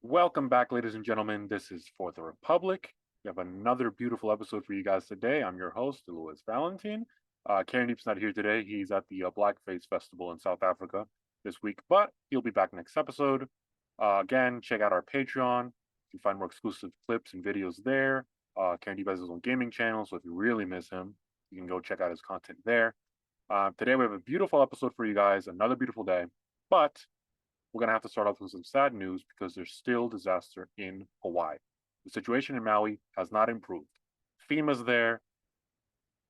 Welcome back, ladies and gentlemen. This is For the Republic. We have another beautiful episode for you guys today. I'm your host, Louis Valentine. Karen Deep's not here today. He's at the Blackface Festival in South Africa this week, but he'll be back next episode. Again, check out our Patreon. You can find more exclusive clips and videos there. Karen Deep has his own gaming channel, so if you really miss him, you can go check out his content there. Today we have a beautiful episode for you guys, another beautiful day, but we're going to have to start off with some sad news because there's still disaster in Hawaii. The situation in Maui has not improved. FEMA's there.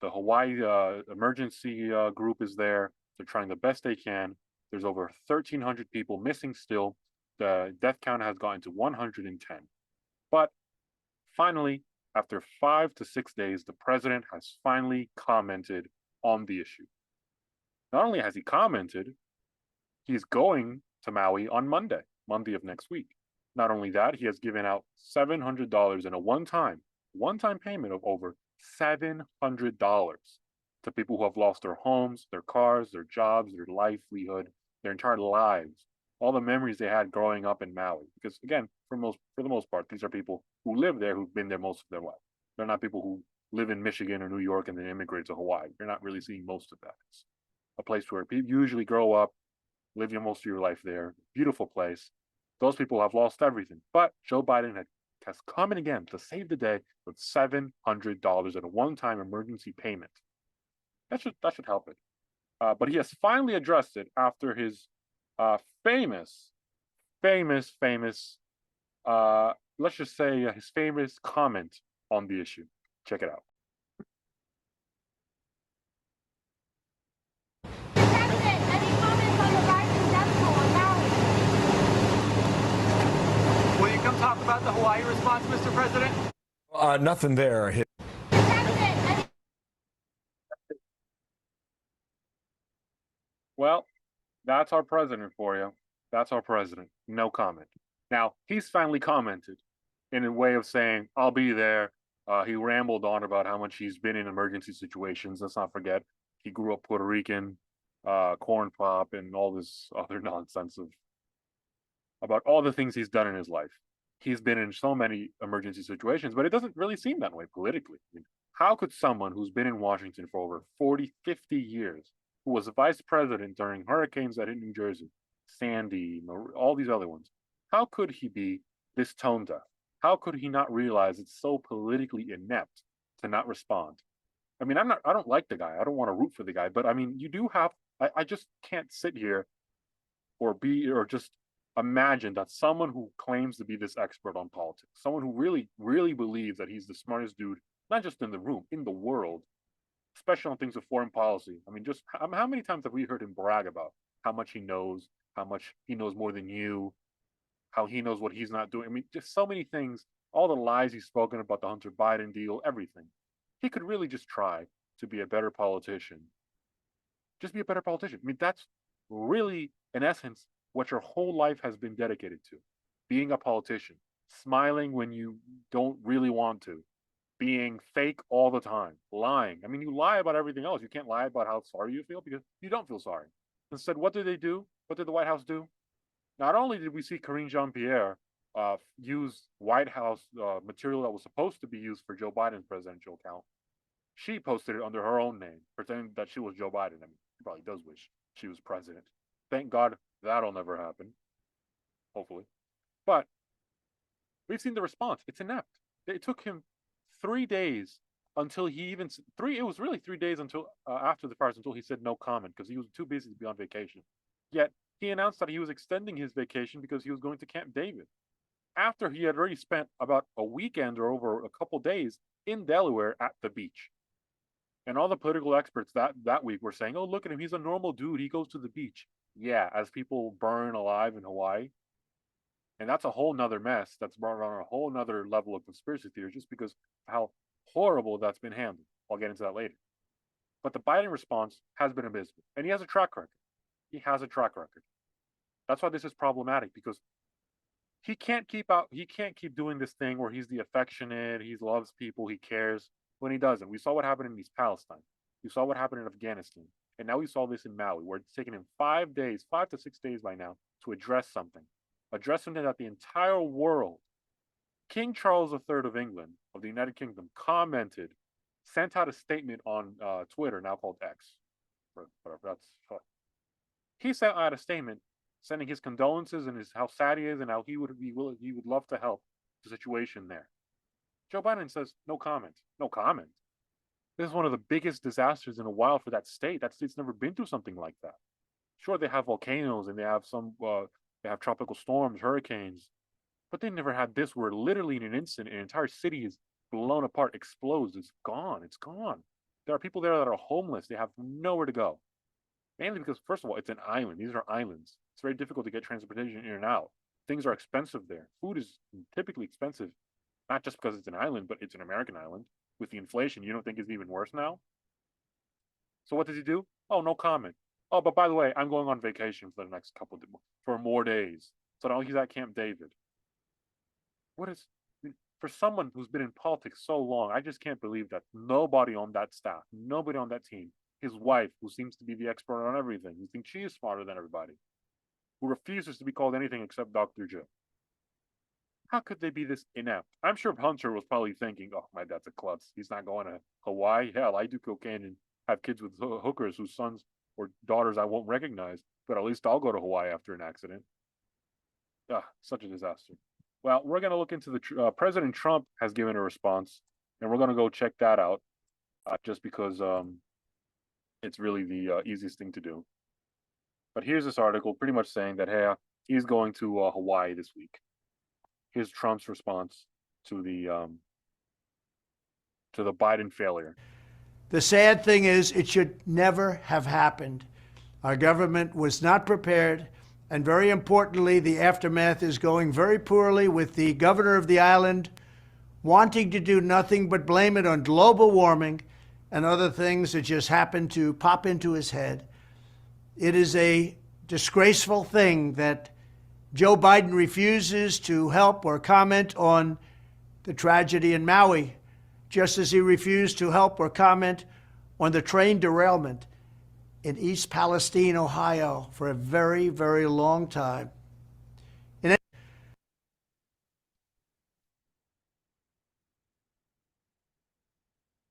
The Hawaii emergency group is there. They're trying the best they can. There's over 1,300 people missing still. The death count has gotten to 110. But finally, after 5 to 6 days, the president has finally commented on the issue. Not only has he commented, he's going to Maui on Monday of next week. Not only that, he has given out $700 in a one-time payment of over $700 to people who have lost their homes, their cars, their jobs, their livelihood, their entire lives, all the memories they had growing up in Maui. Because again, for the most part, these are people who live there, who've been there most of their life. They're not people who live in Michigan or New York and then immigrate to Hawaii. You're not really seeing most of that. It's a place where people usually grow up, live most of your life there. Beautiful place. Those people have lost everything. But Joe Biden has come in again to save the day with $700 in a one-time emergency payment. That should help it. But he has finally addressed it after his famous, let's just say his famous comment on the issue. Check it out. Talk about the Hawaii response, Mr. President? Nothing there. Well, that's our president for you. That's our president. No comment. Now, he's finally commented in a way of saying, I'll be there. He rambled on about how much he's been in emergency situations. Let's not forget, he grew up Puerto Rican, corn pop, and all this other nonsense about all the things he's done in his life. He's been in so many emergency situations, but it doesn't really seem that way politically. I mean, how could someone who's been in Washington for over 40, 50 years, who was vice president during hurricanes that hit New Jersey, Sandy, all these other ones, how could he be this tone deaf? How could he not realize it's so politically inept to not respond? I mean, I don't like the guy. I don't want to root for the guy, but I mean, you do have, I just can't sit here or just imagine that someone who claims to be this expert on politics, someone who really believes that he's the smartest dude, not just in the room, in the world, especially on things of foreign policy. I mean, just how many times have we heard him brag about how much he knows more than you, how he knows what he's not doing? I mean, just so many things, all the lies he's spoken about the Hunter Biden deal, everything. He could really just try to be a better politician. Just be a better politician. I mean, that's really, in essence, what your whole life has been dedicated to. Being a politician, smiling when you don't really want to, being fake all the time, lying. I mean, you lie about everything else. You can't lie about how sorry you feel because you don't feel sorry. Instead, what did they do? What did the White House do? Not only did we see Karine Jean-Pierre use White House material that was supposed to be used for Joe Biden's presidential account, she posted it under her own name, pretending that she was Joe Biden. I mean, she probably does wish she was president. Thank God that'll never happen, hopefully. But we've seen the response. It's inept. It took him 3 days until he even it was really 3 days until after the fires until he said no comment because he was too busy to be on vacation. Yet he announced that he was extending his vacation because he was going to Camp David after he had already spent about a weekend or over a couple days in Delaware at the beach. And all the political experts that week were saying, oh, look at him. He's a normal dude. He goes to the beach. Yeah, as people burn alive in Hawaii. And that's a whole nother mess that's brought on a whole nother level of conspiracy theory just because of how horrible that's been handled. I'll get into that later. But the Biden response has been abysmal. And he has a track record. He has a track record. That's why this is problematic because he can't keep doing this thing where he's the affectionate, he loves people, he cares when he doesn't. We saw what happened in East Palestine. We saw what happened in Afghanistan. And now we saw this in Maui, where it's taken him 5 days, 5 to 6 days by now, to address something. addressing it at the entire world. King Charles III of England, of the United Kingdom, commented, sent out a statement on Twitter, now called X. Whatever, he sent out a statement sending his condolences and how sad he is and how he would love to help the situation there. Joe Biden says no comment. No comment. This is one of the biggest disasters in a while for that state. That state's never been through something like that. Sure, they have volcanoes and they have they have tropical storms, hurricanes, but they never had this where literally in an instant, an entire city is blown apart, explodes. It's gone. It's gone. There are people there that are homeless. They have nowhere to go. Mainly because, first of all, it's an island. These are islands. It's very difficult to get transportation in and out. Things are expensive there. Food is typically expensive, not just because it's an island, but it's an American island. With the inflation, you don't think it's even worse now? So what does he do? Oh, no comment. Oh, but by the way, I'm going on vacation for the next for more days. So now he's at Camp David. What is, for someone who's been in politics so long, I just can't believe that nobody on that staff, nobody on that team, his wife, who seems to be the expert on everything, who thinks she is smarter than everybody, who refuses to be called anything except Dr. Joe. How could they be this inept? I'm sure Hunter was probably thinking, oh, my dad's a klutz. He's not going to Hawaii. Hell, I do cocaine and have kids with hookers whose sons or daughters I won't recognize, but at least I'll go to Hawaii after an accident. Such a disaster. Well, we're going to look into the President Trump has given a response, and we're going to go check that out just because it's really the easiest thing to do. But here's this article pretty much saying that, hey, he's going to Hawaii this week. Here's Trump's response to the Biden failure. The sad thing is it should never have happened. Our government was not prepared. And very importantly, the aftermath is going very poorly with the governor of the island wanting to do nothing but blame it on global warming and other things that just happen to pop into his head. It is a disgraceful thing that Joe Biden refuses to help or comment on the tragedy in Maui, just as he refused to help or comment on the train derailment in East Palestine, Ohio, for a very, very long time.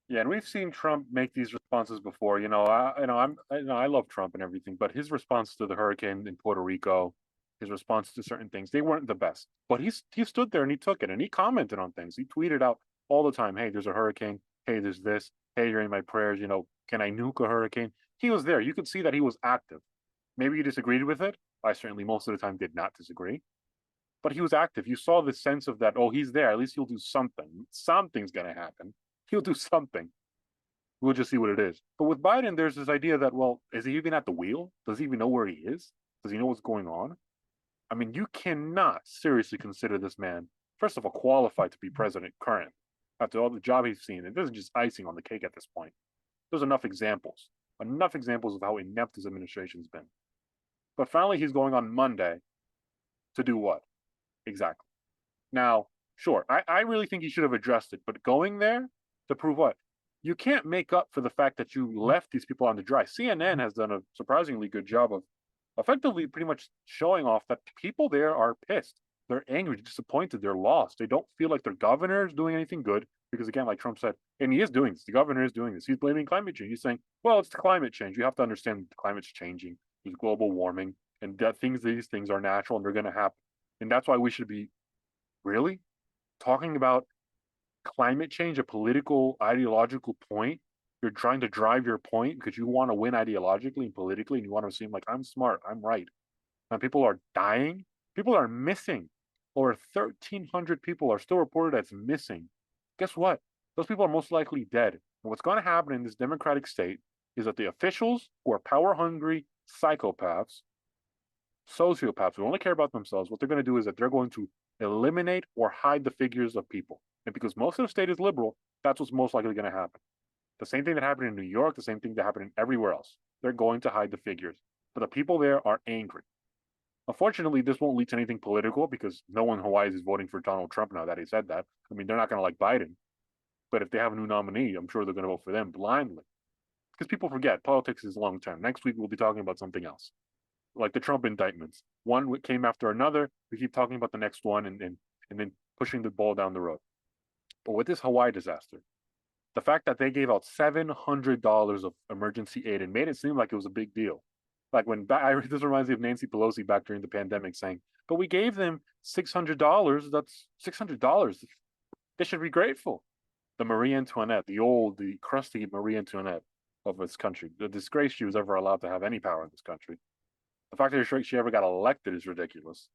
Yeah, and we've seen Trump make these responses before. I love Trump and everything, but his response to the hurricane in Puerto Rico, his response to certain things, they weren't the best. But he stood there and he took it and he commented on things. He tweeted out all the time, hey, there's a hurricane. Hey, there's this. Hey, you're in my prayers. Can I nuke a hurricane? He was there. You could see that he was active. Maybe you disagreed with it. I certainly most of the time did not disagree. But he was active. You saw the sense of that, oh, he's there. At least he'll do something. Something's going to happen. He'll do something. We'll just see what it is. But with Biden, there's this idea that, well, is he even at the wheel? Does he even know where he is? Does he know what's going on? I mean, you cannot seriously consider this man, first of all, qualified to be president current. After all the job he's seen, it isn't just icing on the cake at this point. There's enough examples of how inept his administration's been. But finally, he's going on Monday to do what? Exactly. Now, sure, I really think he should have addressed it, but going there to prove what? You can't make up for the fact that you left these people on the dry. CNN has done a surprisingly good job of effectively pretty much showing off that people there are pissed. They're angry, disappointed, they're lost. They don't feel like their governor is doing anything good because, again, like Trump said, and he is doing this, the governor is doing this. He's blaming climate change. He's saying, well, it's the climate change. You have to understand the climate's changing. There's global warming and that these things are natural and they're going to happen. And that's why we should be really talking about climate change, a political, ideological point. You're trying to drive your point because you want to win ideologically and politically, and you want to seem like I'm smart, I'm right. And people are dying. People are missing. Over 1,300 people are still reported as missing. Guess what? Those people are most likely dead. And what's going to happen in this democratic state is that the officials who are power-hungry psychopaths, sociopaths who only care about themselves, what they're going to do is that they're going to eliminate or hide the figures of people. And because most of the state is liberal, that's what's most likely going to happen. The same thing that happened in New York, the same thing that happened in everywhere else. They're going to hide the figures. But the people there are angry. Unfortunately, this won't lead to anything political because no one in Hawaii is voting for Donald Trump now that he said that. I mean, they're not going to like Biden. But if they have a new nominee, I'm sure they're going to vote for them blindly. Because people forget, politics is long term. Next week, we'll be talking about something else. like the Trump indictments. One came after another. We keep talking about the next one and then pushing the ball down the road. But with this Hawaii disaster, the fact that they gave out $700 of emergency aid and made it seem like it was a big deal. Like this reminds me of Nancy Pelosi back during the pandemic saying, but we gave them $600. That's $600. They should be grateful. The Marie Antoinette, the crusty Marie Antoinette of this country, the disgrace she was ever allowed to have any power in this country. The fact that she ever got elected is ridiculous.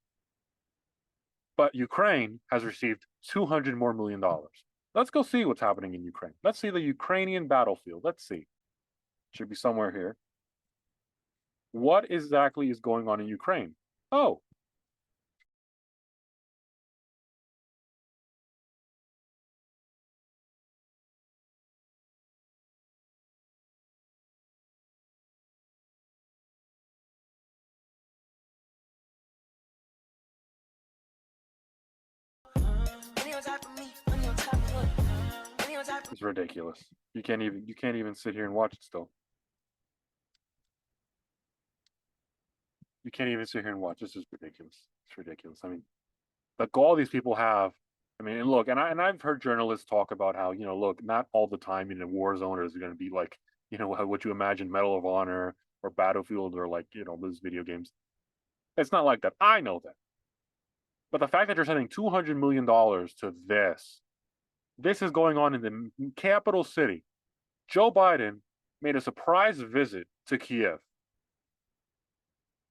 But Ukraine has received $200 million more. Let's go see what's happening in Ukraine. Let's see the Ukrainian battlefield. Let's see. Should be somewhere here. What exactly is going on in Ukraine? Oh. It's ridiculous. You can't even sit here and watch it still. You can't even sit here and watch. This is ridiculous. It's ridiculous. I mean, the gall these people have. I mean, and look, and I've heard journalists talk about how, look, not all the time in a war zone is going to be like, what you imagine Medal of Honor or Battlefield or like, those video games. It's not like that. I know that. But the fact that you're sending $200 million to this is going on in the capital city. Joe Biden made a surprise visit to Kiev.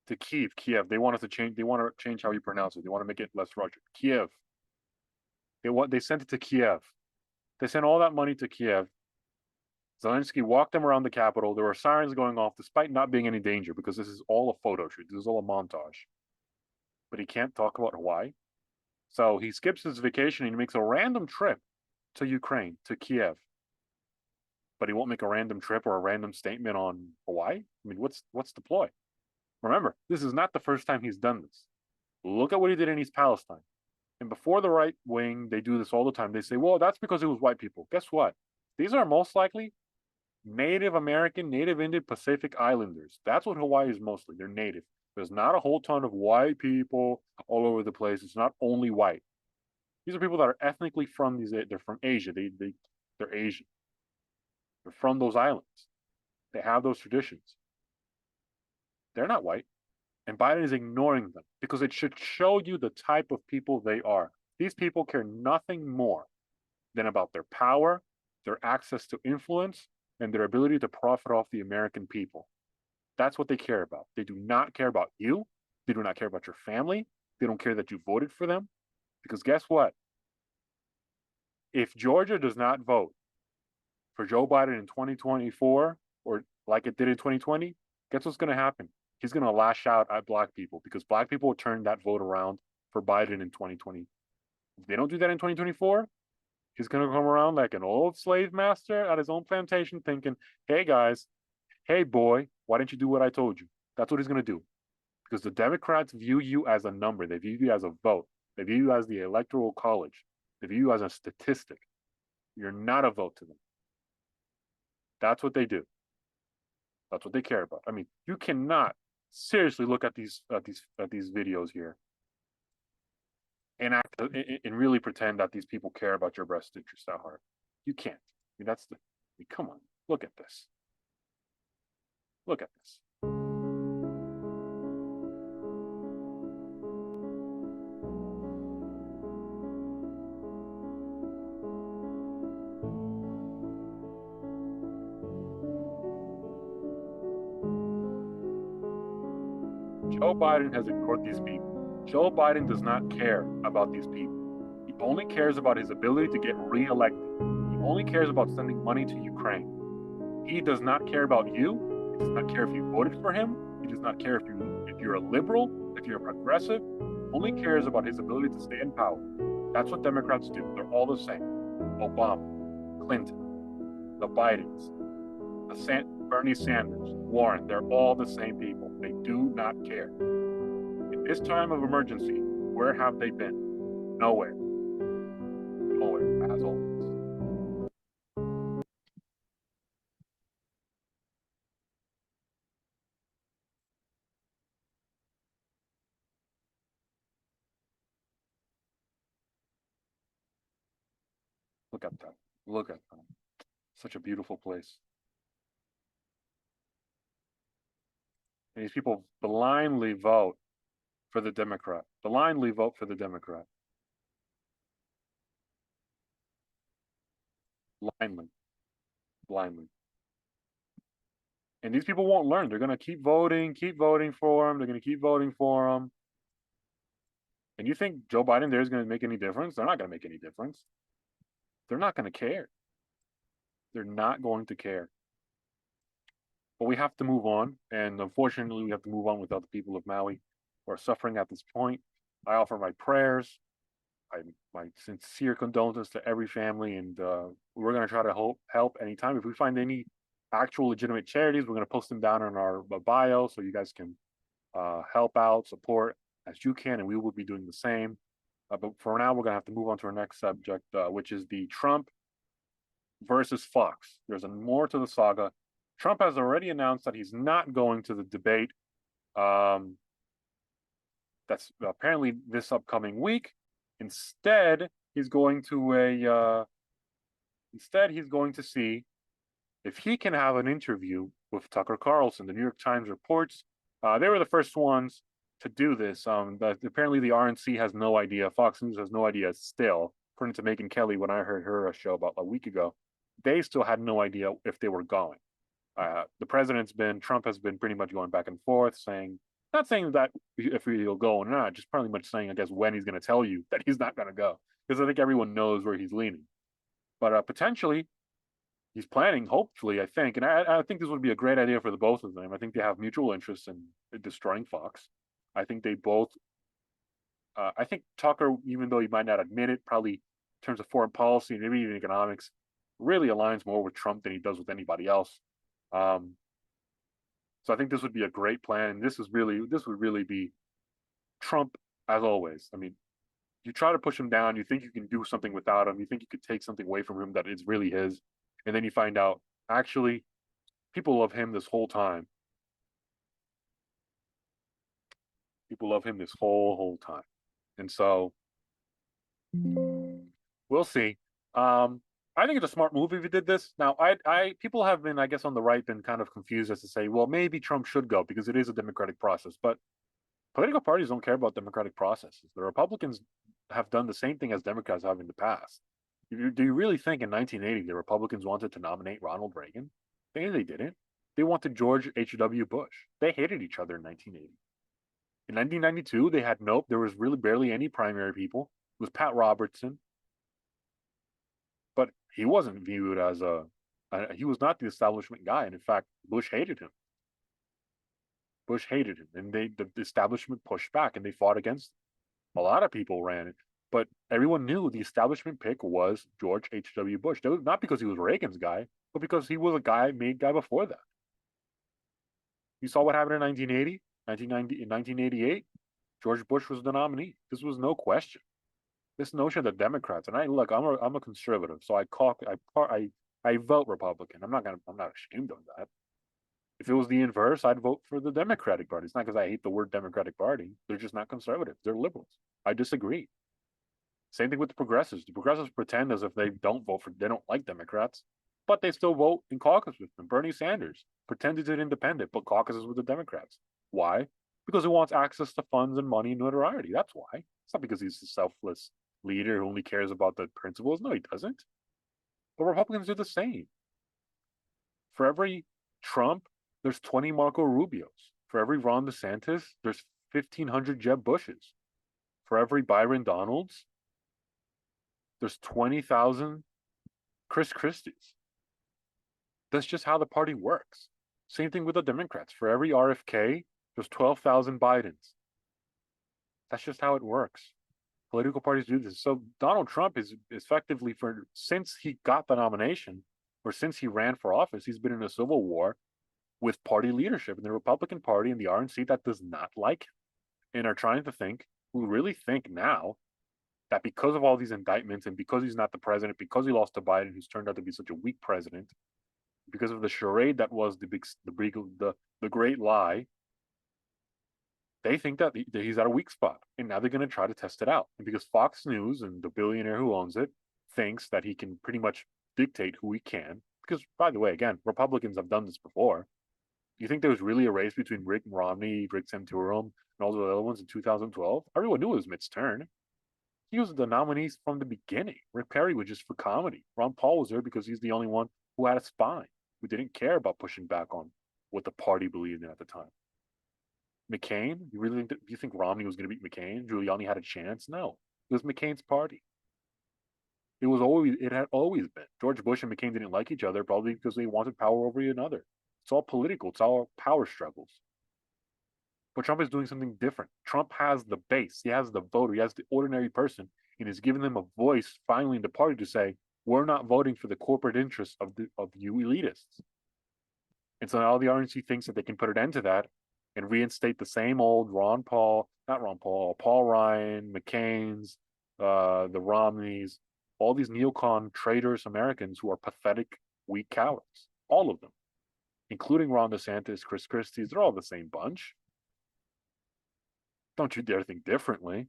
To Kiev. They want to change how you pronounce it. They want to make it less Russian. Kiev. They sent it to Kiev. They sent all that money to Kiev. Zelensky walked them around the capital. There were sirens going off despite not being any danger because this is all a photo shoot. This is all a montage. But he can't talk about Hawaii. So he skips his vacation and he makes a random trip to Ukraine, to Kiev. But he won't make a random trip or a random statement on Hawaii? I mean, what's the ploy? Remember, this is not the first time he's done this. Look at what he did in East Palestine. And before the right wing, they do this all the time. They say, well, that's because it was white people. Guess what? These are most likely Native American, Native Indian, Pacific Islanders. That's what Hawaii is mostly. They're native. There's not a whole ton of white people all over the place. It's not only white. These are people that are ethnically from they're from Asia. They're Asian. They're from those islands. They have those traditions. They're not white. And Biden is ignoring them because it should show you the type of people they are. These people care nothing more than about their power, their access to influence, and their ability to profit off the American people. That's what they care about. They do not care about you. They do not care about your family. They don't care that you voted for them. Because guess what? If Georgia does not vote for Joe Biden in 2024, or like it did in 2020, guess what's going to happen? He's going to lash out at black people because black people will turn that vote around for Biden in 2020. If they don't do that in 2024, he's going to come around like an old slave master at his own plantation thinking, hey guys, hey boy, why didn't you do what I told you? That's what he's going to do. Because the Democrats view you as a number. They view you as a vote. They view you as the electoral college. They view you as a statistic. You're not a vote to them. That's what they do. That's what they care about. I mean, you cannot seriously look at these videos here and really pretend that these people care about your best interest at heart. You can't. I mean, come on. Look at this. Look at this. Joe Biden has ignored these people. Joe Biden does not care about these people. He only cares about his ability to get reelected. He only cares about sending money to Ukraine. He does not care about you. He does not care if you voted for him. He does not care if you're a liberal, if you're a progressive. He only cares about his ability to stay in power. That's what Democrats do. They're all the same. Obama, Clinton, the Bidens, Bernie Sanders, Warren, they're all the same people. They do not care. In this time of emergency, where have they been? Nowhere. Nowhere, as always. Look at that. Look at that. Such a beautiful place. And these people blindly vote for the Democrat. Blindly vote for the Democrat. Blindly. Blindly. And these people won't learn. They're going to keep voting for him. They're going to keep voting for him. And you think Joe Biden there is going to make any difference? They're not going to make any difference. They're not going to care. They're not going to care. But we have to move on. And unfortunately, we have to move on without the people of Maui who are suffering at this point. I offer my prayers, my sincere condolences to every family. And we're going to try to help anytime. If we find any actual legitimate charities, we're going to post them down in our bio so you guys can help out, support as you can. And we will be doing the same. But for now, we're going to have to move on to our next subject, which is the Trump versus Fox. There's more to the saga. Trump has already announced that he's not going to the debate. That's apparently this upcoming week. Instead, he's going to see if he can have an interview with Tucker Carlson. The New York Times reports they were the first ones to do this. But apparently the RNC has no idea. Fox News has no idea still. According to Megyn Kelly, when I heard her show about a week ago, they still had no idea if they were going. Trump has been pretty much going back and forth, not saying that if he'll go or not, just pretty much saying, I guess, when he's going to tell you that he's not going to go. Because I think everyone knows where he's leaning. But potentially, he's planning, hopefully, I think. And I think this would be a great idea for the both of them. I think they have mutual interests in destroying Fox. I think they both, I think Tucker, even though he might not admit it, probably in terms of foreign policy and maybe even economics, really aligns more with Trump than he does with anybody else. So I think this would be a great plan, and this would really be Trump as always. I mean, you try to push him down, you think you can do something without him, you think you could take something away from him that is really his, and then you find out actually people love him this whole time. People love him this whole time, and so we'll see. I think it's a smart move if he did this. Now, people have been, I guess, on the right, been kind of confused as to say, well, maybe Trump should go because it is a democratic process. But political parties don't care about democratic processes. The Republicans have done the same thing as Democrats have in the past. Do you really think in 1980 the Republicans wanted to nominate Ronald Reagan? They didn't. They wanted George H.W. Bush. They hated each other in 1980. In 1992, there was really barely any primary people. It was Pat Robertson. But he wasn't viewed as he was not the establishment guy. And in fact, Bush hated him. And the establishment pushed back and they fought against him. A lot of people ran it, but everyone knew the establishment pick was George H.W. Bush. Not because he was Reagan's guy, but because he was a made guy before that. You saw what happened in 1980, 1990, in 1988. George Bush was the nominee. This was no question. This notion that Democrats, and I'm a conservative, so I vote Republican. I'm not ashamed of that. If it was the inverse, I'd vote for the Democratic Party. It's not because I hate the word Democratic Party. They're just not conservative. They're liberals. I disagree. Same thing with the progressives. The progressives pretend as if they don't like Democrats, but they still vote in caucus with them. Bernie Sanders pretended to be independent, but caucuses with the Democrats. Why? Because he wants access to funds and money and notoriety. That's why. It's not because he's a selfless leader who only cares about the principles. No, he doesn't. But Republicans do the same. For every Trump, there's 20 Marco Rubios. For every Ron DeSantis, there's 1,500 Jeb Bushes. For every Byron Donalds, there's 20,000 Chris Christies. That's just how the party works. Same thing with the Democrats. For every RFK, there's 12,000 Bidens. That's just how it works. Political parties do this. So Donald Trump is effectively, since he got the nomination, or since he ran for office, he's been in a civil war with party leadership in the Republican Party and the RNC that does not like him and are trying to who really think now that because of all these indictments and because he's not the president, because he lost to Biden, who's turned out to be such a weak president, because of the charade that was the great lie, they think that he's at a weak spot, and now they're going to try to test it out. And because Fox News and the billionaire who owns it thinks that he can pretty much dictate who he can. Because, by the way, again, Republicans have done this before. You think there was really a race between Rick Romney, Rick Santorum, and all the other ones in 2012? Everyone knew it was Mitt's turn. He was the nominee from the beginning. Rick Perry was just for comedy. Ron Paul was there because he's the only one who had a spine, who didn't care about pushing back on what the party believed in at the time. McCain, you think Romney was going to beat McCain? Giuliani had a chance? No, it was McCain's party. It had always been. George Bush and McCain didn't like each other, probably because they wanted power over another. It's all political. It's all power struggles. But Trump is doing something different. Trump has the base. He has the voter. He has the ordinary person, and is giving them a voice finally in the party to say, we're not voting for the corporate interests of you elitists. And so now the RNC thinks that they can put an end to that and reinstate the same old Paul Ryan, McCain's, the Romneys, all these neocon traitorous Americans who are pathetic, weak cowards. All of them, including Ron DeSantis, Chris Christie. They're all the same bunch. Don't you dare think differently.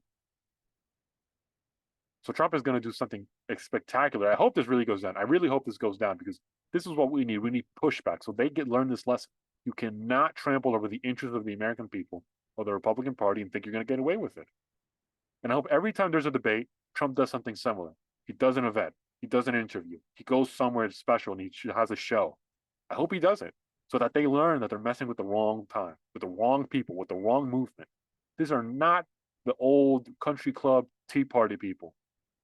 So Trump is going to do something spectacular. I hope this really goes down. I really hope this goes down, because this is what we need. We need pushback. So they learn this lesson. You cannot trample over the interests of the American people or the Republican Party and think you're going to get away with it. And I hope every time there's a debate, Trump does something similar. He does an event. He does an interview. He goes somewhere special and he has a show. I hope he does it so that they learn that they're messing with the wrong time, with the wrong people, with the wrong movement. These are not the old country club Tea Party people.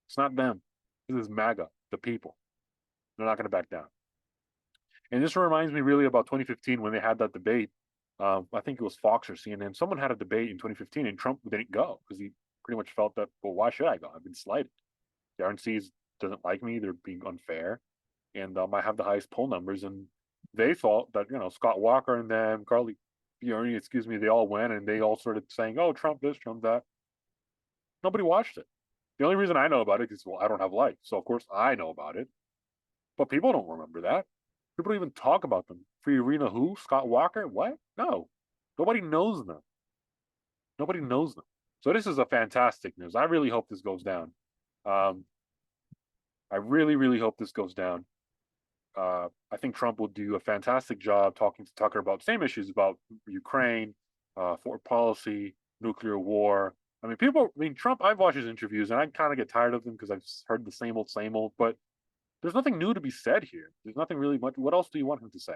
It's not them. This is MAGA, the people. They're not going to back down. And this reminds me really about 2015 when they had that debate. I think it was Fox or CNN. Someone had a debate in 2015 and Trump didn't go because he pretty much felt that, well, why should I go? I've been slighted. The RNC doesn't like me. They're being unfair. And I have the highest poll numbers. And they thought that, Scott Walker and them, Carly Fiorina, they all went and they all started saying, oh, Trump this, Trump that. Nobody watched it. The only reason I know about it is, well, I don't have life. So, of course, I know about it. But people don't remember that. People don't even talk about them. Fiorina who? Scott Walker? What? No. Nobody knows them. Nobody knows them. So this is a fantastic news. I really hope this goes down. I really, really hope this goes down. I think Trump will do a fantastic job talking to Tucker about same issues about Ukraine, foreign policy, nuclear war. Trump, I've watched his interviews and I kind of get tired of them because I've heard the same old, but there's nothing new to be said here. There's nothing really much. What else do you want him to say?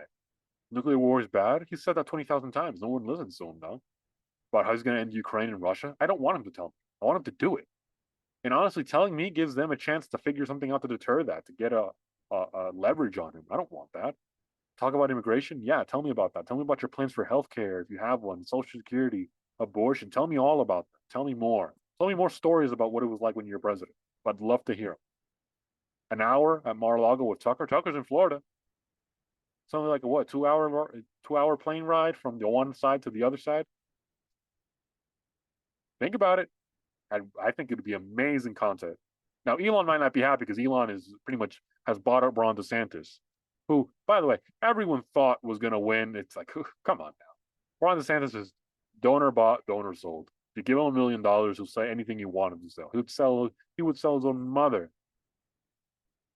Nuclear war is bad? He said that 20,000 times. No one listens to him now. About how he's going to end Ukraine and Russia. I don't want him to tell me. I want him to do it. And honestly, telling me gives them a chance to figure something out to deter that, to get a leverage on him. I don't want that. Talk about immigration? Yeah, tell me about that. Tell me about your plans for healthcare, if you have one, Social Security, abortion. Tell me all about that. Tell me more. Tell me more stories about what it was like when you were president. I'd love to hear them. An hour at Mar-a-Lago with Tucker. Tucker's in Florida. Something like a what? 2-hour plane ride from the one side to the other side. Think about it. I think it would be amazing content. Now, Elon might not be happy because Elon is pretty much has bought up Ron DeSantis, who, by the way, everyone thought was going to win. It's like, come on now. Ron DeSantis is donor bought, donor sold. If you give him $1 million, he'll say anything you want him to sell. He would sell his own mother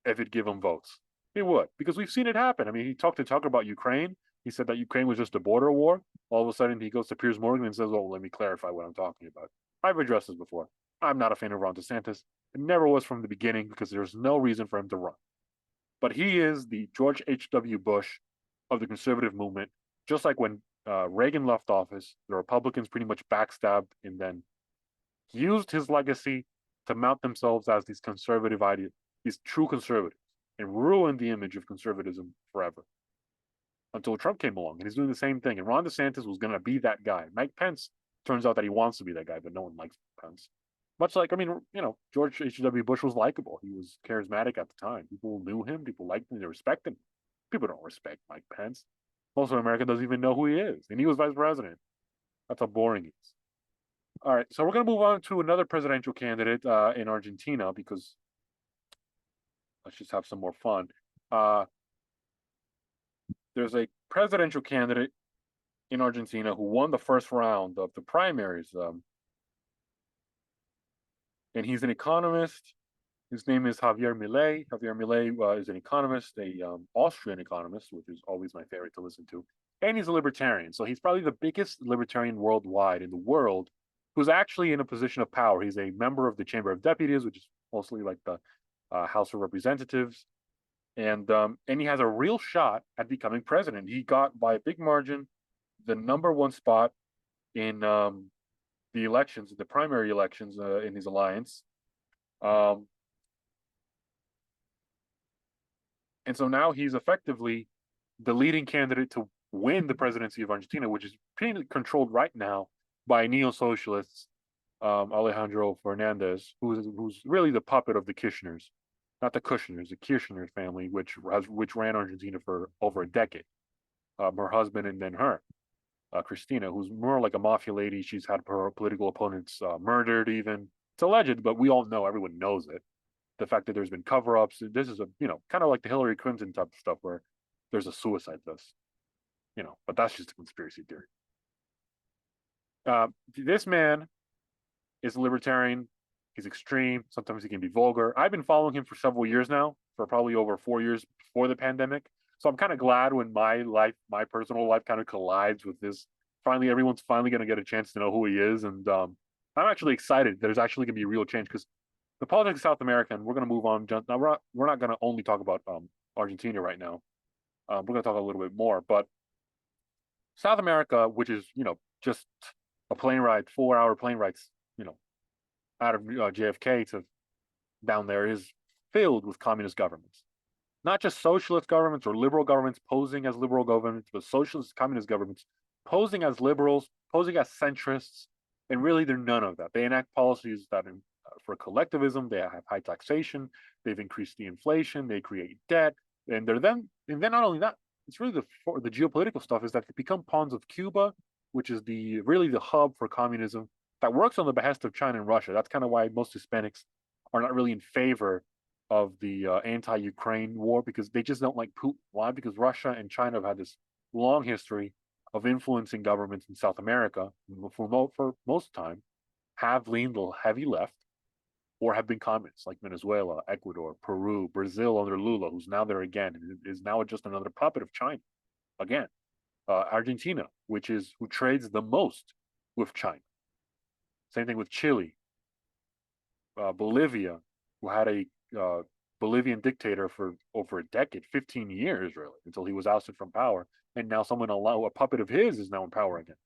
if he'd give him votes. He would, because we've seen it happen. He talked to Tucker about Ukraine. He said that Ukraine was just a border war. All of a sudden, he goes to Piers Morgan and says, oh, let me clarify what I'm talking about. I've addressed this before. I'm not a fan of Ron DeSantis. It never was from the beginning because there's no reason for him to run. But he is the George H.W. Bush of the conservative movement. Just like when Reagan left office, the Republicans pretty much backstabbed and then used his legacy to mount themselves as these conservative ideas, these true conservatives, and ruined the image of conservatism forever. Until Trump came along, and he's doing the same thing. And Ron DeSantis was going to be that guy. Mike Pence turns out that he wants to be that guy, but no one likes Pence. Much like, George H.W. Bush was likable. He was charismatic at the time. People knew him. People liked him. They respected him. People don't respect Mike Pence. Most of America doesn't even know who he is. And he was vice president. That's how boring he is. All right, so we're going to move on to another presidential candidate in Argentina because let's just have some more fun. There's a presidential candidate in Argentina who won the first round of the primaries. And he's an economist. His name is Javier Milei. Javier Milei is an economist, a Austrian economist, which is always my favorite to listen to. And he's a libertarian. So he's probably the biggest libertarian worldwide in the world who's actually in a position of power. He's a member of the Chamber of Deputies, which is mostly like the House of Representatives. And he has a real shot at becoming president. He got by a big margin the #1 spot in the elections, the primary elections in his alliance. And so now he's effectively the leading candidate to win the presidency of Argentina, which is pretty controlled right now by neo-socialists, Alejandro Fernandez, who's really the puppet of the Kirchners, not the Kushners, the Kirchner family, which ran Argentina for over a decade. Her husband and then her, Cristina, who's more like a mafia lady. She's had her political opponents murdered even. It's alleged, but we all know, everyone knows it. The fact that there's been cover-ups, this is kind of like the Hillary Clinton type of stuff where there's a suicide list, but that's just a conspiracy theory. This man is a libertarian. He's extreme. Sometimes he can be vulgar. I've been following him for several years now, for probably over 4 years before the pandemic. So I'm kind of glad when my personal life kind of collides with this. Finally, everyone's finally going to get a chance to know who he is. And I'm actually excited. There's actually going to be a real change because the politics of South America, and we're going to move on. Now, we're not going to only talk about Argentina right now. We're going to talk a little bit more. But South America, which is, just a plane ride, 4-hour plane rides, out of JFK to down there, is filled with communist governments. Not just socialist governments or liberal governments posing as liberal governments, but socialist communist governments posing as liberals, posing as centrists, and really they're none of that. They enact policies that for collectivism, they have high taxation, they've increased the inflation, they create debt, and then not only that, it's really the geopolitical stuff is that they become pawns of Cuba, which is really the hub for communism that works on the behest of China and Russia. That's kind of why most Hispanics are not really in favor of the anti-Ukraine war, because they just don't like Putin. Why? Because Russia and China have had this long history of influencing governments in South America for most time, have leaned heavy left, or have been communists like Venezuela, Ecuador, Peru, Brazil under Lula, who's now there again, and is now just another puppet of China again. Argentina, who trades the most with China. Same thing with Chile. Bolivia, who had a Bolivian dictator for over a decade, 15 years really, until he was ousted from power. And now a puppet of his is now in power again.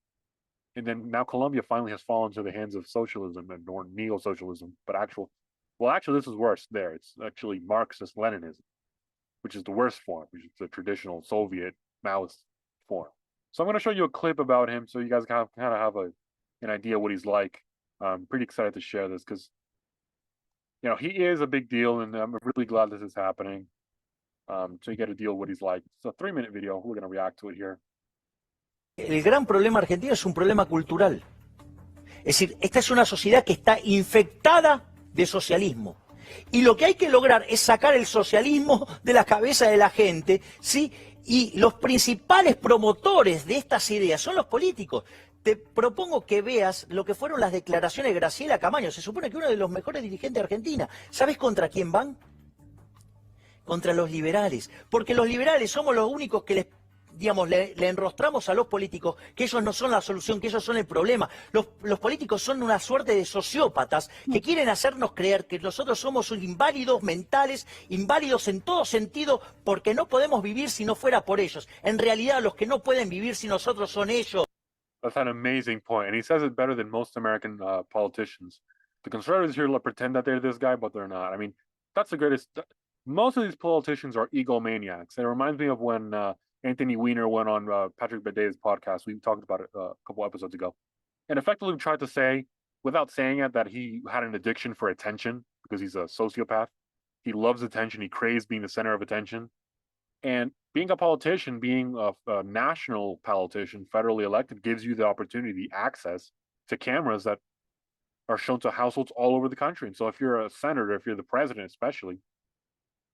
And then now Colombia finally has fallen to the hands of socialism or neo-socialism, but actually this is worse there. It's actually Marxist-Leninism, which is the worst form, which is the traditional Soviet Maoist form. So I'm going to show you a clip about him so you guys kind of have an idea what he's like. I'm pretty excited to share this because he is a big deal, and I'm really glad this is happening. So you get a deal what he's like. It's a 3-minute video. We're going to react to it here. El gran problema argentino es un problema cultural. Es decir, esta es una sociedad que está infectada de socialismo. Y lo que hay que lograr es sacar el socialismo de la cabeza de la gente, ¿sí? Y los principales promotores de estas ideas son los políticos. Te propongo que veas lo que fueron las declaraciones de Graciela Camaño. Se supone que uno de los mejores dirigentes de Argentina. ¿Sabes contra quién van? Contra los liberales. Porque los liberales somos los únicos que le enrostramos a los políticos que ellos no son la solución, que ellos son el problema. Los políticos son una suerte de sociópatas que quieren hacernos creer que nosotros somos inválidos mentales, inválidos en todo sentido, porque no podemos vivir si no fuera por ellos. En realidad, los que no pueden vivir sin nosotros son ellos. That's an amazing point, and he says it better than most American politicians. The conservatives here pretend that they're this guy, but they're not. I mean, that's the greatest. Most of these politicians are egomaniacs. It reminds me of when Anthony Weiner went on Patrick Beday's podcast. We talked about it a couple episodes ago, and effectively tried to say, without saying it, that he had an addiction for attention because he's a sociopath. He loves attention. He craves being the center of attention. And being a politician, being a national politician, federally elected, gives you the opportunity, access to cameras that are shown to households all over the country. And so if you're a senator, if you're the president especially,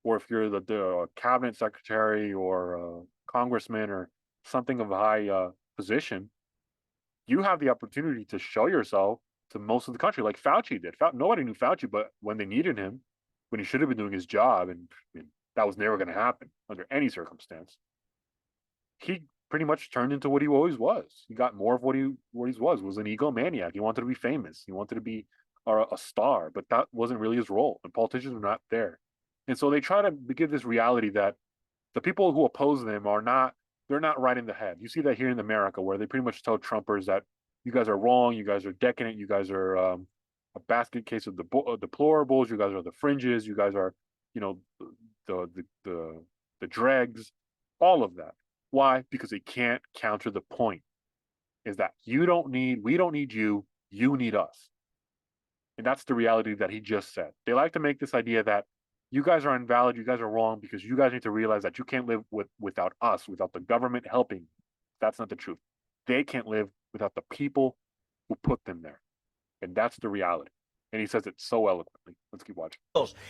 or if you're the cabinet secretary or a congressman or something of a high position, you have the opportunity to show yourself to most of the country, like Fauci did. Nobody knew Fauci, but when they needed him, when he should have been doing his job, and that was never going to happen under any circumstance. He pretty much turned into what he always was. He got more of what he was an egomaniac. He wanted to be famous. He wanted to be a star, but that wasn't really his role. And politicians were not there. And so they try to give this reality that the people who oppose them they're not right in the head. You see that here in America, where they pretty much tell Trumpers that you guys are wrong, you guys are decadent, you guys are a basket case of the deplorables, you guys are the fringes, you guys are, the dregs, all of that. Why? Because they can't counter the point, is that we don't need you, you need us. And that's the reality that he just said. They like to make this idea that you guys are invalid, you guys are wrong, because you guys need to realize that you can't live without us, without the government helping. That's not the truth. They can't live without the people who put them there. And that's the reality. And he says it so eloquently. Let's keep watching.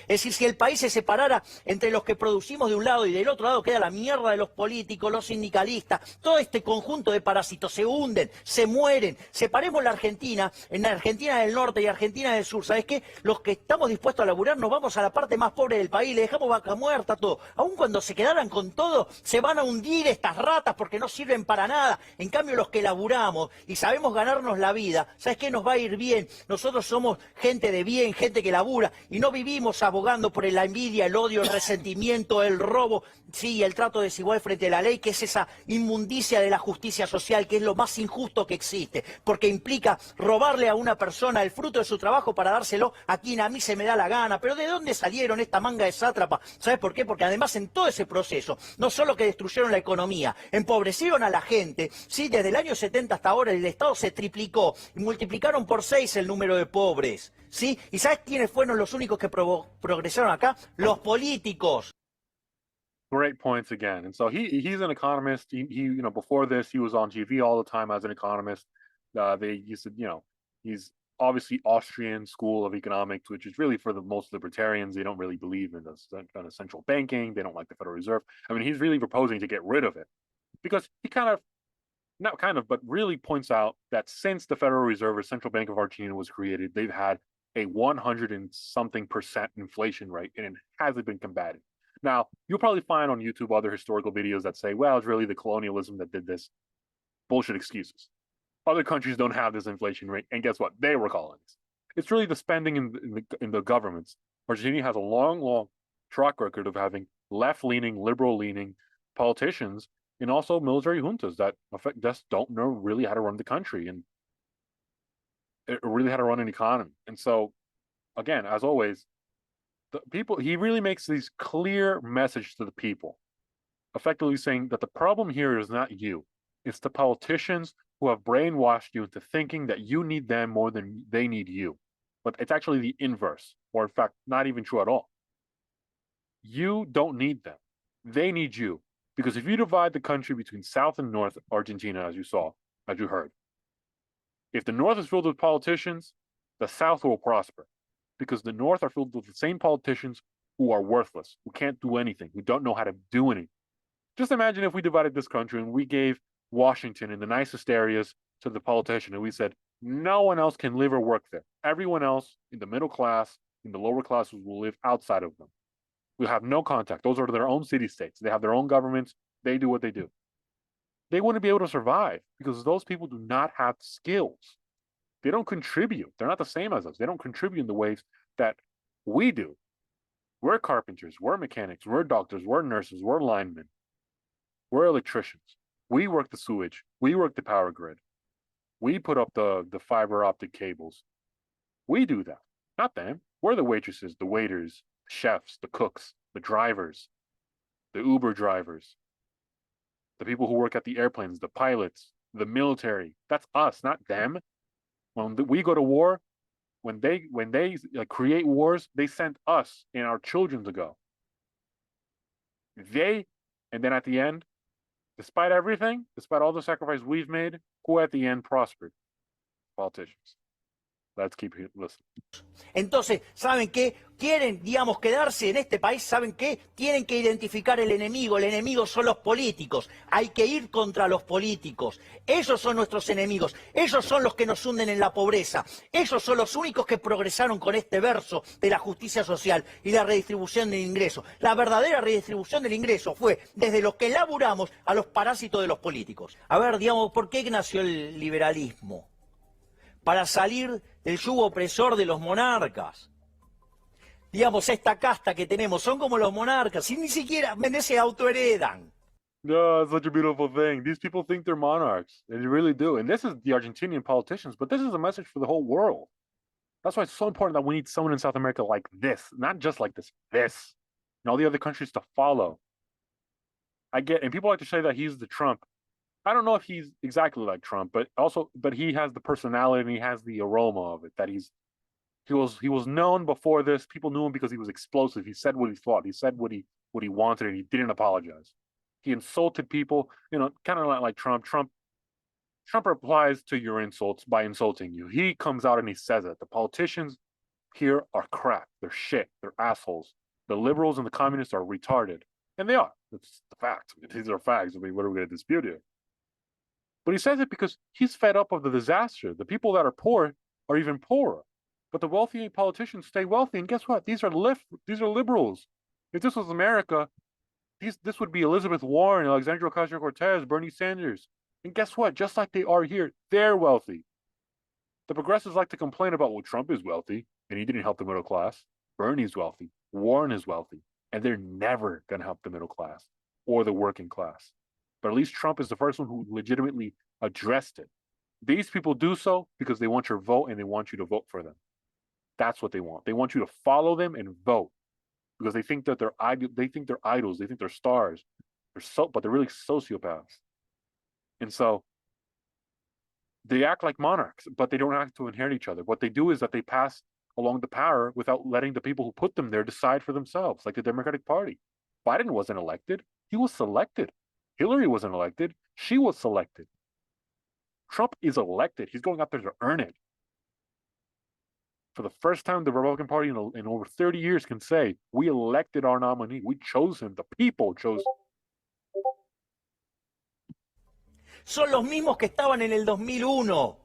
Es decir, si el país se separara entre los que producimos de un lado y del otro lado, queda la mierda de los políticos, los sindicalistas, todo este conjunto de parásitos se hunden, se mueren. Separemos la Argentina, en Argentina del norte y Argentina del sur. ¿Sabes qué? Los que estamos dispuestos a laburar nos vamos a la parte más pobre del país, le dejamos vaca muerta, todo. Aun cuando se quedaran con todo, se van a hundir estas ratas porque no sirven para nada. En cambio, los que laburamos y sabemos ganarnos la vida, ¿sabes qué? Nos va a ir bien. Nosotros somos gente de bien, gente que labura, y no vivimos abogando por la envidia, el odio, el resentimiento, el robo, sí, el trato desigual frente a la ley, que es esa inmundicia de la justicia social, que es lo más injusto que existe, porque implica robarle a una persona el fruto de su trabajo para dárselo a quien a mí se me da la gana. Pero ¿de dónde salieron esta manga de sátrapa? ¿Sabes por qué? Porque además en todo ese proceso, no solo que destruyeron la economía, empobrecieron a la gente, sí, desde el año 70 hasta ahora el Estado se triplicó y multiplicaron por 6 el número de pobres. ¿Sí? ¿Y sabes quiénes fueron los únicos que progresaron acá? Los políticos. Great points again. And so he's an economist. He before this he was on TV all the time as an economist. They used to, he's obviously Austrian school of economics, which is really for the most libertarians. They don't really believe in the central banking. They don't like the Federal Reserve. I mean, he's really proposing to get rid of it because he but really points out that since the Federal Reserve or Central Bank of Argentina was created, they've had a 100 and something % inflation rate, and it hasn't been combated. Now, you'll probably find on YouTube other historical videos that say, well, it's really the colonialism that did this. Bullshit excuses. Other countries don't have this inflation rate, and guess what? They were colonies. It's really the spending in the governments. Argentina has a long track record of having left-leaning, liberal-leaning politicians and also military juntas that just don't know really how to run the country and really how to run an economy. And so, again, as always, he really makes these clear message to the people, effectively saying that the problem here is not you. It's the politicians who have brainwashed you into thinking that you need them more than they need you. But it's actually the inverse, or in fact, not even true at all. You don't need them. They need you. Because if you divide the country between South and North Argentina, as you heard, if the North is filled with politicians, the South will prosper. Because the North are filled with the same politicians who are worthless, who can't do anything, who don't know how to do anything. Just imagine if we divided this country and we gave Washington in the nicest areas to the politician and we said, no one else can live or work there. Everyone else in the middle class, in the lower classes will live outside of them. We'll have no contact. Those are their own city-states. They have their own governments. They do what they do. They wouldn't be able to survive because those people do not have skills. They don't contribute. They're not the same as us. They don't contribute in the ways that we do. We're carpenters. We're mechanics. We're doctors. We're nurses. We're linemen. We're electricians. We work the sewage. We work the power grid. We put up the fiber optic cables. We do that, not them. We're the waitresses, the waiters, the chefs, the cooks, the drivers, the Uber drivers, the people who work at the airplanes, the pilots, the military. That's us, not them. When we go to war, when they create wars, they send us and our children to go. And then at the end, despite everything, despite all the sacrifice we've made, who at the end prospered? Politicians. Let's keep listening. Entonces, ¿saben qué? Quieren, digamos, quedarse en este país, ¿saben qué? Tienen que identificar el enemigo son los políticos, hay que ir contra los políticos, ellos son nuestros enemigos, ellos son los que nos hunden en la pobreza, ellos son los únicos que progresaron con este verso de la justicia social y la redistribución del ingreso. La verdadera redistribución del ingreso fue desde los que laburamos a los parásitos de los políticos. A ver, digamos, ¿por qué nació el liberalismo? Para salir del yugo opresor de los monarcas. Digamos, esta casta que tenemos son como los monarcas y ni siquiera se autoheredan. No, it's such a beautiful thing. These people think they're monarchs, and they really do. And this is the Argentinian politicians, but this is a message for the whole world. That's why it's so important that we need someone in South America like this, not just like this, and all the other countries to follow. I get, and people like to say that he's the Trump. I don't know if he's exactly like Trump, but he has the personality and he has the aroma of it. That he was known before this. People knew him because he was explosive. He said what he thought. He said what he wanted, and he didn't apologize. He insulted people, kind of like Trump. Trump replies to your insults by insulting you. He comes out and he says it. The politicians here are crap. They're shit. They're assholes. The liberals and the communists are retarded, and they are. It's the facts. These are facts. I mean, what are we going to dispute here? But he says it because he's fed up of the disaster. The people that are poor are even poorer. But the wealthy politicians stay wealthy. And guess what? These are liberals. If this was America, this would be Elizabeth Warren, Alexandria Ocasio-Cortez, Bernie Sanders. And guess what? Just like they are here, they're wealthy. The progressives like to complain about, well, Trump is wealthy, and he didn't help the middle class. Bernie's wealthy. Warren is wealthy. And they're never going to help the middle class or the working class. But at least Trump is the first one who legitimately addressed it. These people do so because they want your vote and they want you to vote for them. That's what they want. They want you to follow them and vote because they think that they're idols. They think they're stars. But they're really sociopaths. And so they act like monarchs, but they don't have to inherit each other. What they do is that they pass along the power without letting the people who put them there decide for themselves, like the Democratic Party. Biden wasn't elected. He was selected. Hillary wasn't elected. She was selected. Trump is elected. He's going out there to earn it. For the first time, the Republican Party in over 30 years can say, we elected our nominee. We chose him. The people chose him. Son los mismos que estaban en el 2001.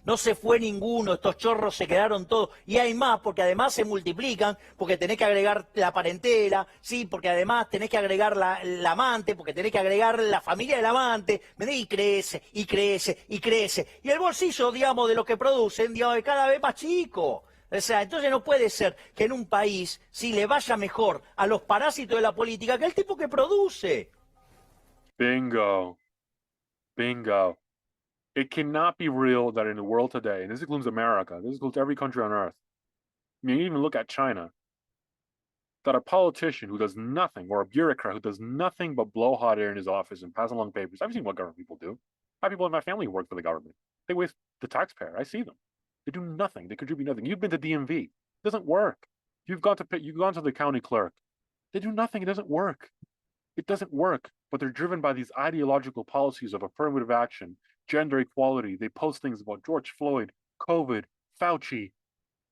No se fue ninguno, estos chorros se quedaron todos. Y hay más, porque además se multiplican, porque tenés que agregar la parentela, sí, porque además tenés que agregar la amante, porque tenés que agregar la familia del amante, y crece, y crece, y crece. Y el bolsillo, digamos, de lo que producen, digamos, es cada vez más chico. O sea, entonces no puede ser que en un país, sí, le vaya mejor a los parásitos de la política que al tipo que produce. Bingo. Bingo. It cannot be real that in the world today, and this includes America, this includes every country on earth, I mean, you even look at China, that a politician who does nothing, or a bureaucrat who does nothing but blow hot air in his office and pass along papers. I've seen what government people do. I have people in my family who work for the government. They waste the taxpayer. I see them. They do nothing. They contribute nothing. You've been to DMV. It doesn't work. You've gone to the county clerk. They do nothing. It doesn't work. It doesn't work. But they're driven by these ideological policies of affirmative action, gender equality. They post things about George Floyd, COVID, Fauci,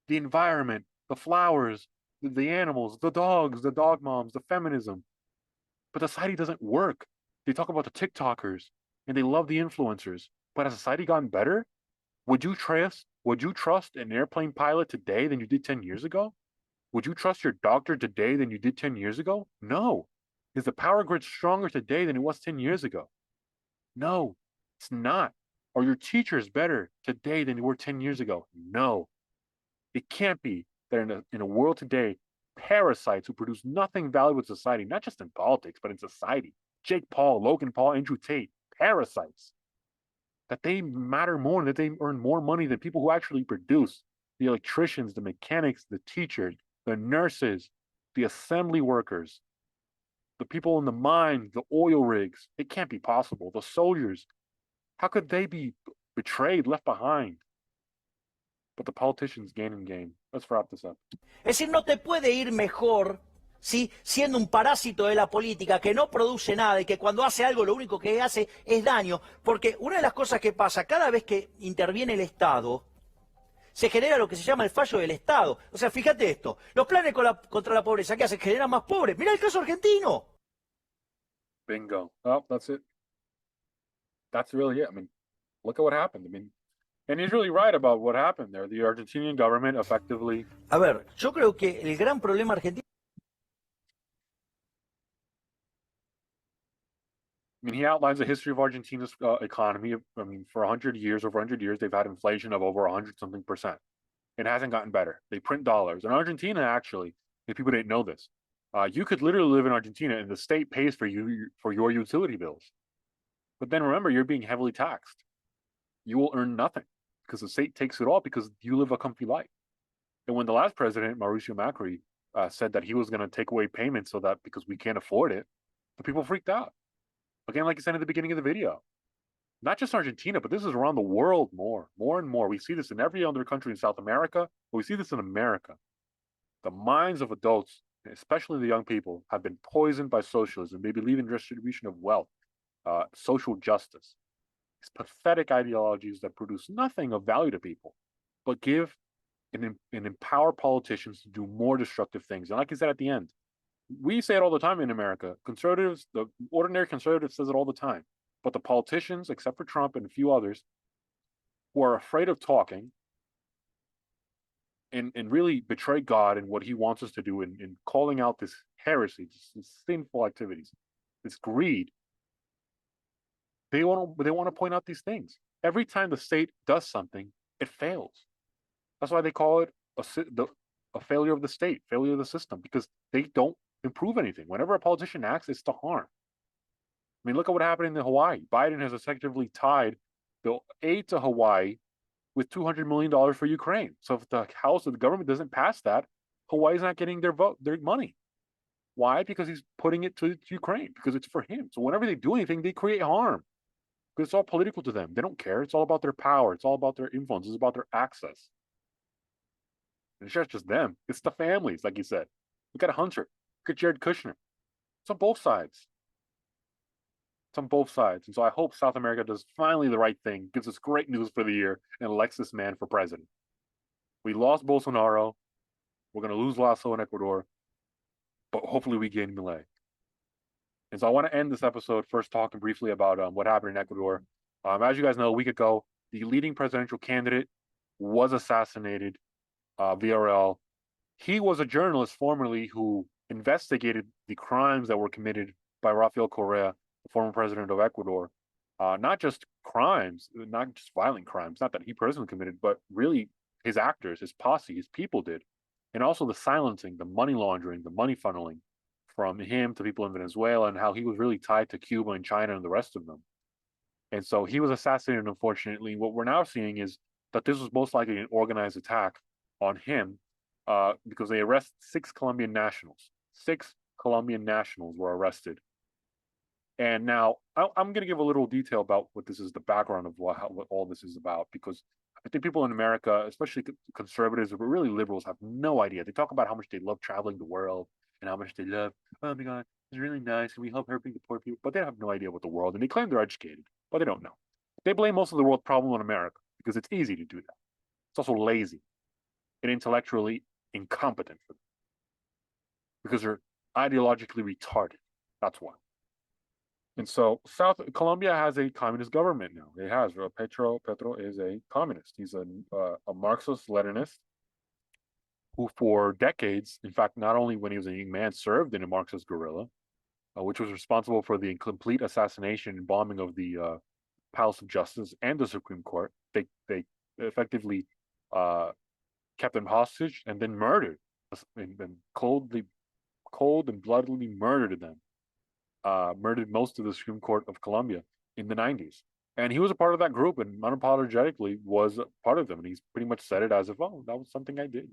the environment, the flowers, the animals, the dogs, the dog moms, the feminism. But society doesn't work. They talk about the TikTokers and they love the influencers. But has society gotten better? Would you trust an airplane pilot today than you did 10 years ago? Would you trust your doctor today than you did 10 years ago? No. Is the power grid stronger today than it was 10 years ago? No, it's not. Are your teachers better today than they were 10 years ago? No. It can't be that in a world today, parasites who produce nothing valuable to society, not just in politics, but in society, Jake Paul, Logan Paul, Andrew Tate, parasites, that they matter more, that they earn more money than people who actually produce, the electricians, the mechanics, the teachers, the nurses, the assembly workers, the people in the mines, the oil rigs. It can't be possible. The soldiers, how could they be betrayed, left behind? But the politicians gain and gain. Let's wrap this up. Es decir, no te puede ir mejor, ¿sí?, siendo un parásito de la política que no produce nada y que cuando hace algo lo único que hace es daño. Porque una de las cosas que pasa, cada vez que interviene el Estado, se genera lo que se llama el fallo del Estado. O sea, fíjate esto, los planes contra la pobreza, ¿qué hacen? Generan más pobres. Mirá el caso argentino. Bingo. Oh, that's it. That's really it. I mean, look at what happened. I mean, and he's really right about what happened there. The Argentinian government effectively. A ver, yo creo que el gran problema argentino... I mean, he outlines the history of Argentina's economy. I mean, for 100 years, over 100 years, they've had inflation of over 100 something percent. It hasn't gotten better. They print dollars. In Argentina, actually, if people didn't know this, you could literally live in Argentina and the state pays for you for your utility bills. But then remember, you're being heavily taxed. You will earn nothing because the state takes it all because you live a comfy life. And when the last president, Mauricio Macri, said that he was going to take away payments so that because we can't afford it, the people freaked out. Again, like I said at the beginning of the video, not just Argentina, but this is around the world more and more. We see this in every other country in South America, but we see this in America. The minds of adults, especially the young people, have been poisoned by socialism. They believe in distribution of wealth, social justice. These pathetic ideologies that produce nothing of value to people, but give and empower politicians to do more destructive things. And like I said at the end, we say it all the time in America. Conservatives, the ordinary conservative says it all the time. But the politicians, except for Trump and a few others, who are afraid of talking and really betray God and what he wants us to do in calling out this heresy, this sinful activities, this greed, they want to point out these things. Every time the state does something, it fails. That's why they call it a failure of the state, failure of the system, because they don't improve anything. Whenever a politician acts, it's to harm. I mean, look at what happened in Hawaii. Biden has effectively tied the aid to Hawaii with $200 million for Ukraine. So if the House of the government doesn't pass that, Hawaii's not getting their money. Why? Because he's putting it to Ukraine, because it's for him. So whenever they do anything, they create harm. Because it's all political to them. They don't care. It's all about their power. It's all about their influence. It's about their access. And it's not just them. It's the families, like you said. Look at Hunter. Look at Jared Kushner. It's on both sides. It's on both sides. And so I hope South America does finally the right thing, gives us great news for the year, and elects this man for president. We lost Bolsonaro. We're going to lose Lasso in Ecuador. But hopefully we gain Milei. And so I want to end this episode first talking briefly about what happened in Ecuador. As you guys know, a week ago, the leading presidential candidate was assassinated, VRL. He was a journalist formerly who investigated the crimes that were committed by Rafael Correa, the former president of Ecuador. Not just crimes, not just violent crimes, not that he personally committed, but really his actors, his posse, his people did. And also the silencing, the money laundering, the money funneling from him to people in Venezuela, and how he was really tied to Cuba and China and the rest of them. And so he was assassinated, unfortunately. What we're now seeing is that this was most likely an organized attack on him because they arrested 6 Colombian nationals. 6 Colombian nationals were arrested. And now I'm going to give a little detail about what this is, the background of what all this is about, because I think people in America, especially conservatives, but really liberals, have no idea. They talk about how much they love traveling the world and how much they love, oh my God, it's really nice, and we help helping the poor people, but they have no idea what the world, and they claim they're educated, but they don't know. They blame most of the world problem on America because it's easy to do that. It's also lazy and intellectually incompetent for them because they're ideologically retarded. That's why. And so Colombia has a communist government now. It has. Petro is a communist. He's a Marxist-Leninist who for decades, in fact, not only when he was a young man, served in a Marxist guerrilla, which was responsible for the complete assassination and bombing of the Palace of Justice and the Supreme Court. They effectively kept them hostage and then murdered, and cold and bloodily murdered them. Murdered most of the Supreme Court of Colombia in the 90s. And he was a part of that group and unapologetically was a part of them. And he's pretty much said it as if, oh, that was something I did.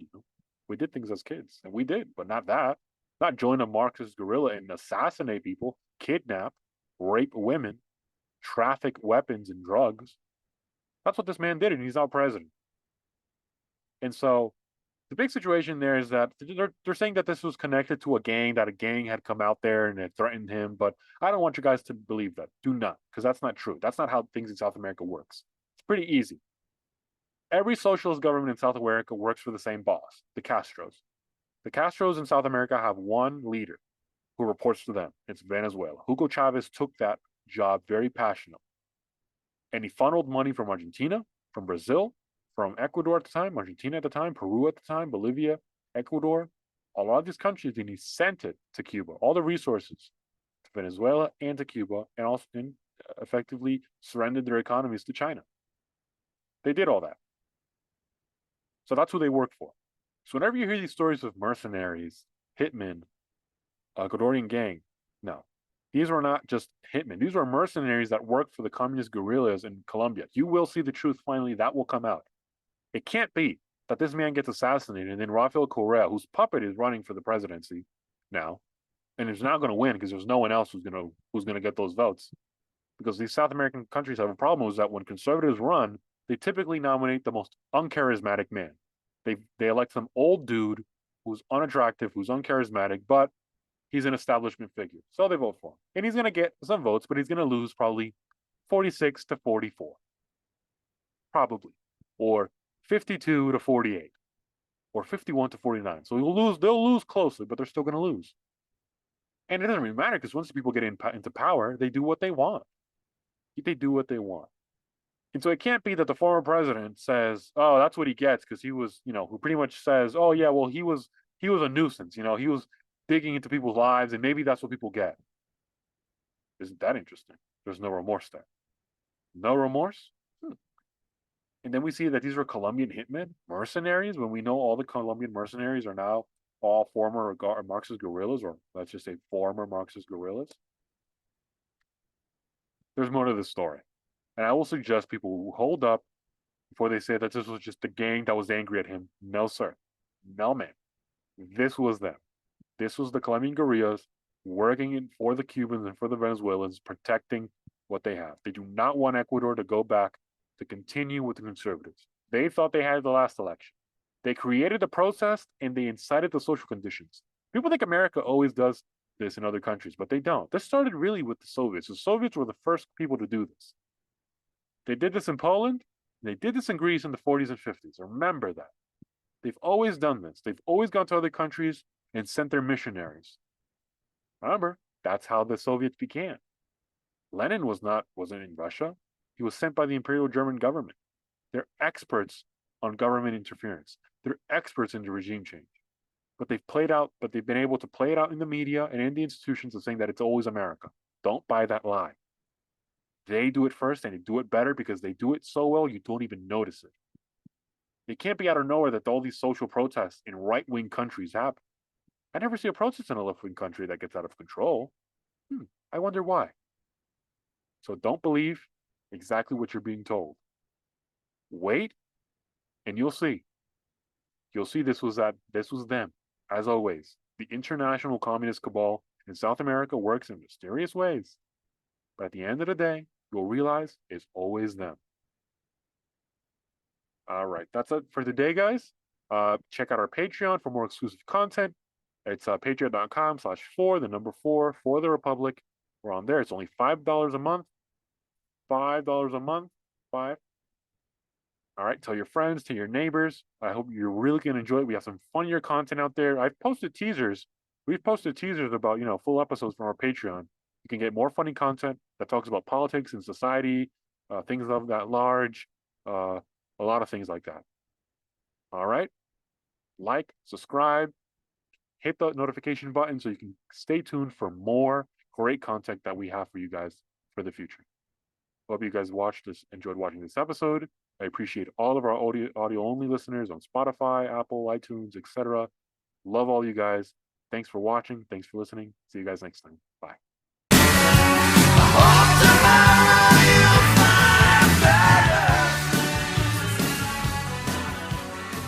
We did things as kids. And we did, but not that. Not join a Marxist guerrilla and assassinate people, kidnap, rape women, traffic weapons and drugs. That's what this man did, and he's now president. And so the big situation there is that they're saying that this was connected to a gang, that a gang had come out there and had threatened him. But I don't want you guys to believe that. Do not, because that's not true. That's not how things in South America works. It's pretty easy. every socialist government in South America works for the same boss, the Castros. The Castros in South America have one leader who reports to them. It's Venezuela. Hugo Chavez took that job very passionately. And he funneled money from Argentina, from Brazil, from Ecuador at the time, Argentina at the time, Peru at the time, Bolivia, Ecuador, a lot of these countries, and he sent it to Cuba, all the resources to Venezuela and to Cuba, and also effectively surrendered their economies to China. They did all that. So that's who they work for. So whenever you hear these stories of mercenaries, hitmen, Ecuadorian gang, no. These were not just hitmen. These were mercenaries that worked for the communist guerrillas in Colombia. You will see the truth finally. That will come out. It can't be that this man gets assassinated and then Rafael Correa, whose puppet is running for the presidency now, and is not going to win because there's no one else who's going to get those votes. Because these South American countries have a problem is that when conservatives run, they typically nominate the most uncharismatic man. They elect some old dude who's unattractive, who's uncharismatic, but he's an establishment figure. So they vote for him. And he's going to get some votes, but he's going to lose probably 46 to 44. Probably. Or 52 to 48. Or 51 to 49. So they'll lose closely, but they're still going to lose. And it doesn't really matter because once people get into power, they do what they want. They do what they want. And so it can't be that the former president says, oh, that's what he gets because he was, who pretty much says, oh, yeah, well, he was a nuisance. He was digging into people's lives and maybe that's what people get. Isn't that interesting? There's no remorse there. No remorse? And then we see that these were Colombian hitmen, mercenaries, when we know all the Colombian mercenaries are now all former Marxist guerrillas, or let's just say former Marxist guerrillas. There's more to this story. And I will suggest people who hold up before they say that this was just the gang that was angry at him. No, sir. No, man. This was them. This was the Colombian guerrillas working for the Cubans and for the Venezuelans, protecting what they have. They do not want Ecuador to go back to continue with the conservatives. They thought they had the last election. They created the protest and they incited the social conditions. People think America always does this in other countries, but they don't. This started really with the Soviets. The Soviets were the first people to do this. They did this in Poland. They did this in Greece in the 40s and 50s. Remember that. They've always done this. They've always gone to other countries and sent their missionaries. Remember, that's how the Soviets began. Lenin wasn't in Russia. He was sent by the Imperial German government. They're experts on government interference. They're experts in the regime change. But they've been able to play it out in the media and in the institutions of saying that it's always America. Don't buy that lie. They do it first and they do it better because they do it so well you don't even notice it. It can't be out of nowhere that all these social protests in right-wing countries happen. I never see a protest in a left-wing country that gets out of control. I wonder why. So don't believe exactly what you're being told. Wait, and you'll see. You'll see this was them, as always. The international communist cabal in South America works in mysterious ways. But at the end of the day, you'll realize it's always them. All right, that's it for today, guys. Check out our Patreon for more exclusive content. It's patreon.com/4 for the Republic. We're on there. It's only $5 a month. $5 a month. 5. All right, tell your friends, tell your neighbors. I hope you're really going to enjoy it. We have some funnier content out there. I've posted teasers. We've posted teasers about, full episodes from our Patreon. You can get more funny content that talks about politics and society, things of that large, a lot of things like that. All right. Like, subscribe, hit the notification button so you can stay tuned for more great content that we have for you guys for the future. Hope you guys enjoyed watching this episode. I appreciate all of our audio only listeners on Spotify, Apple, iTunes, etc. Love all you guys. Thanks for watching. Thanks for listening. See you guys next time. Bye.